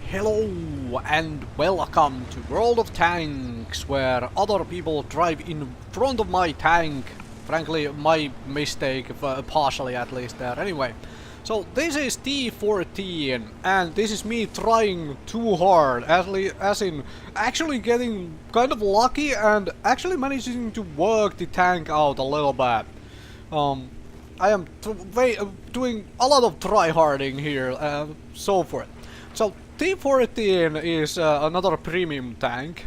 Hello and welcome to World of Tanks, where other people drive in front of my tank. Frankly, my mistake, partially at least there. Anyway, so this is T14, and this is me trying too hard, as in actually getting kind of lucky and actually managing to work the tank out a little bit. I am doing a lot of try-harding here, so forth. So T14 is another premium tank.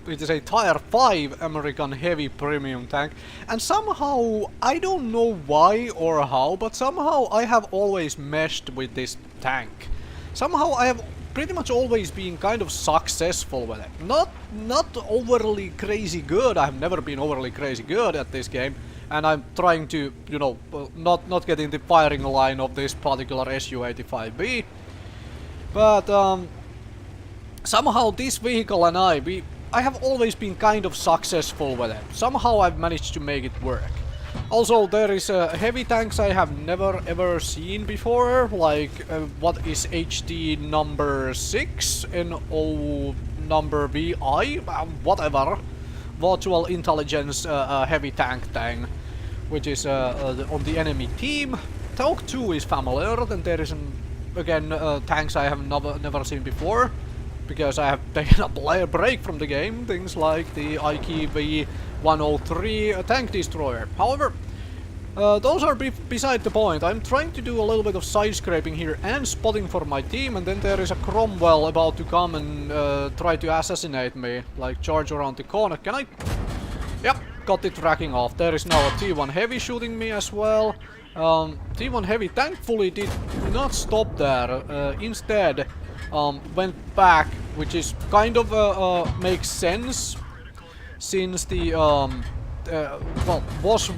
It is a Tier 5 American heavy premium tank, and somehow, I don't know why or how, but somehow I have always meshed with this tank. Somehow I have pretty much always been kind of successful with it. Not overly crazy good. I have never been overly crazy good at this game, and I'm trying to, you know, not get in the firing line of this particular Su-85B. But somehow this vehicle and I have always been kind of successful with it. Somehow I've managed to make it work. Also, there is heavy tanks I have never ever seen before, like what is HT number 6 NO number VI, whatever, virtual intelligence heavy tank thing, which is on the enemy team. Talk 2 is familiar, then there is again tanks I have never seen before, because I have taken a break from the game. Things like the IKV 103 tank destroyer. However, those are beside the point. I'm trying to do a little bit of side scraping here and spotting for my team, and then there is a Cromwell about to come and try to assassinate me, like charge around the corner. Can I? Yep, got it tracking off. There is now a T1 heavy shooting me as well. T1 heavy thankfully did not stop there. Instead went back, which is kind of makes sense, since the well, was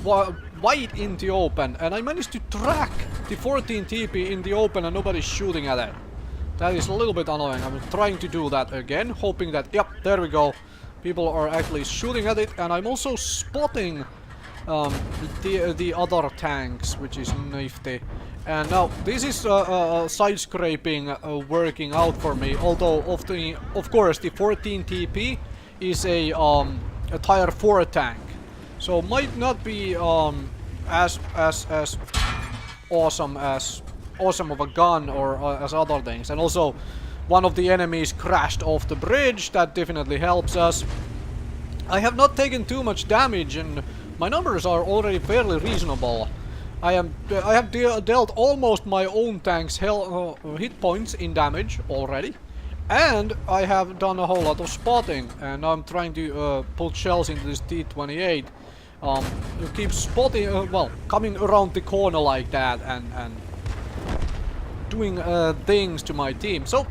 wide in the open, and I managed to track the 14 TP in the open and nobody's shooting at it. That is a little bit annoying. I'm trying to do that again, hoping that, yep, there we go, people are actually shooting at it, and I'm also spotting the other tanks, which is nifty. And now this is side scraping working out for me, although of course the 14 TP is a Tier 4 tank, so might not be as awesome of a gun or as other things. And also one of the enemies crashed off the bridge. That definitely helps us. I have not taken too much damage, and my numbers are already fairly reasonable. I have dealt almost my own tank's hit points in damage already, and I have done a whole lot of spotting, and I'm trying to put shells into this T28. You keep spotting, well, coming around the corner like that, and doing things to my team. So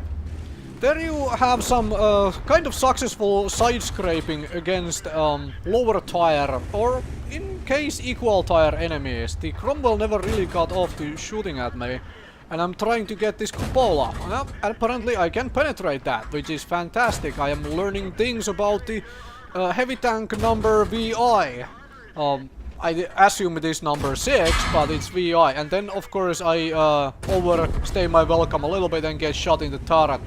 there you have some kind of successful side scraping against lower tier, or in case equal tier enemies. The Cromwell never really got off to shooting at me, and I'm trying to get this cupola. Apparently I can penetrate that, which is fantastic. I am learning things about the heavy tank number VI. I assume it is number 6, but it's VI. And then of course I overstay my welcome a little bit and get shot in the turret.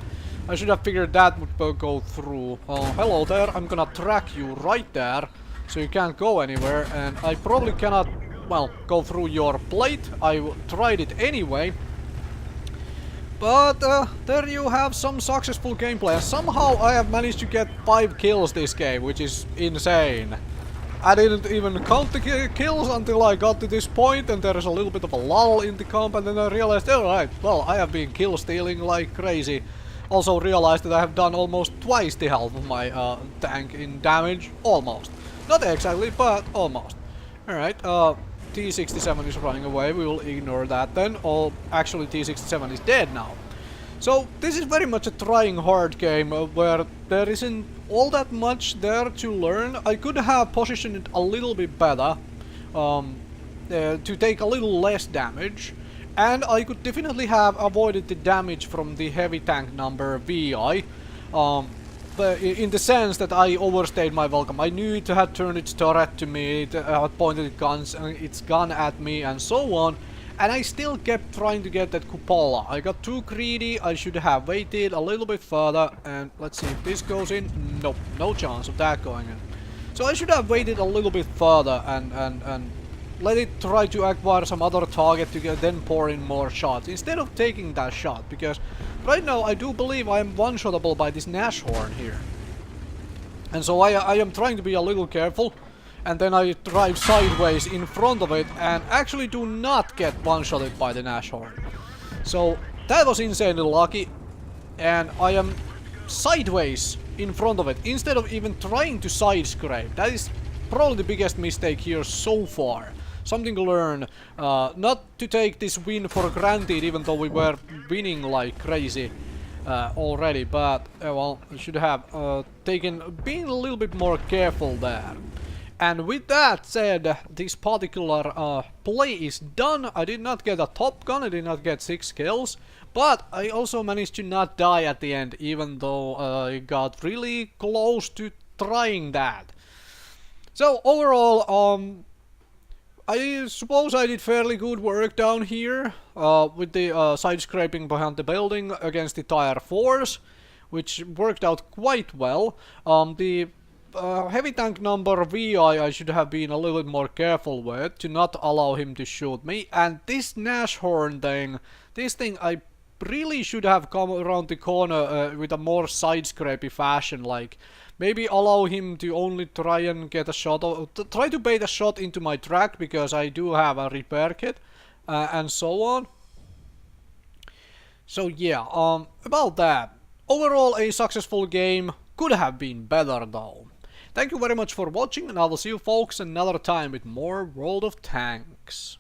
I should have figured that would go through. Hello there, I'm gonna track you right there, so you can't go anywhere, and I probably cannot, well, go through your plate. I tried it anyway. But there you have some successful gameplay, and somehow I have managed to get 5 kills this game, which is insane. I didn't even count the kills until I got to this point, and there is a little bit of a lull in the comp, and then I realized, alright, well, I have been kill stealing like crazy. Also realized that I have done almost twice the health of my tank in damage. Almost. Not exactly, but almost. Alright, T67 is running away. We will ignore that then. Oh, actually T67 is dead now. So this is very much a trying hard game where there isn't all that much there to learn. I could have positioned it a little bit better to take a little less damage. And I could definitely have avoided the damage from the heavy tank number VI, in the sense that I overstayed my welcome. I knew it had turned its turret to me, it had pointed its gun at me and so on, And I still kept trying to get that cupola. I got too greedy, I should have waited a little bit further, and let's see if this goes in. Nope, no chance of that going in. So I should have waited a little bit further and let it try to acquire some other target to then pour in more shots, instead of taking that shot, because right now I do believe I am one-shottable by this Nashorn here. And so I am trying to be a little careful. And then I drive sideways in front of it and actually do not get one-shotted by the Nashorn. So that was insanely lucky, and I am sideways in front of it instead of even trying to side scrape. That is probably the biggest mistake here so far. Something to learn, not to take this win for granted, even though we were winning like crazy already, but well, I should have been a little bit more careful there. And with that said, this particular play is done. I did not get a top gun, I did not get 6 kills, but I also managed to not die at the end, even though I got really close to trying that. So overall, I suppose I did fairly good work down here with the side scraping behind the building against the Tier 4s, which worked out quite well. The heavy tank number VI I should have been a little bit more careful with, to not allow him to shoot me. And this Nashorn thing, I really should have come around the corner with a more side scrapey fashion, like maybe allow him to only try and get a shot, try to bait a shot into my track, because I do have a repair kit and so on. So yeah, about that. Overall a successful game, could have been better though. Thank you very much for watching, and I will see you folks another time with more World of Tanks.